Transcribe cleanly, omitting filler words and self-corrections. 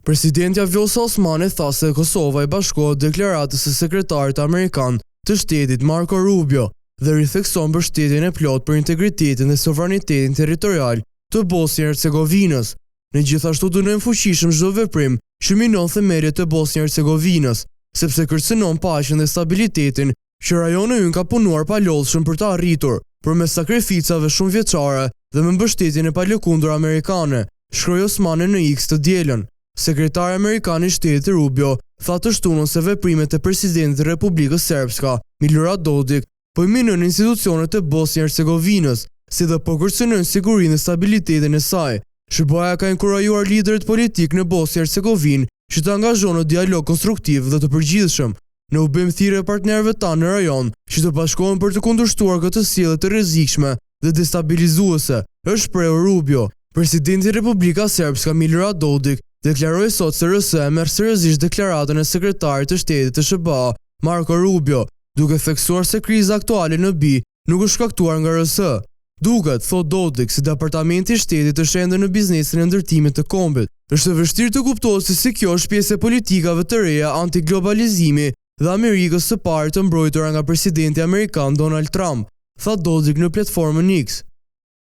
Presidentja Vjosa Osmani tha se Kosova i bashkohet deklaratës së sekretarit amerikan të shtetit Marco Rubio dhe rithekson mbështetjen e plotë për integritetin dhe sovranitetin territorial të Bosnjë-Hercegovinës. Ne gjithashtu dënojmë fuqishëm çdo veprim që minon themeljet e Bosnjë-Hercegovinës, sepse kërcënon paqen dhe stabilitetin që rajoni ynë ka punuar pa lodhshëm për të arritur, përmes sakrificave shumë vjeçare dhe me mbështetjen e palëkundur amerikane, shkroi Osmani në X të dielën. Sekretari amerikan i shtetit Rubio tha të shtunën se veprimet e presidentit të Republikës Serbska, Milorad Dodik, po i minojnë institucionet e Bosnjë-Hercegovinës, si dhe po kërcënojnë sigurinë dhe stabilitetin e saj. SBA ka inkurajuar liderët politik në Bosnjë-Hercegovinë që të angazhohen në dialog konstruktiv dhe të përgjithshëm, në u bëjmë thirrje partnerëve tanë në rajon që të bashkohen për të kundërshtuar këtë sjellje të rrezikshme dhe destabilizuese, është shprehur Rubio. Presidenti i Republikës Serbska Milorad Dodik deklaroi sot se RS merr seriozisht deklaratën e sekretarit të shtetit të SBA, Marco Rubio, duke theksuar se kriza aktuale në BI nuk është shkaktuar nga RS. Duket, thot Dodik, se departamenti i shtetit është ende në biznesin e ndërtimit të kombit. Është e vështirë të kuptohet se si kjo është pjesë e politikave të reja antiglobalizimi dhe Amerikës së parë të mbrojtura nga presidenti amerikan Donald Trump, tha Dodik në platformën X.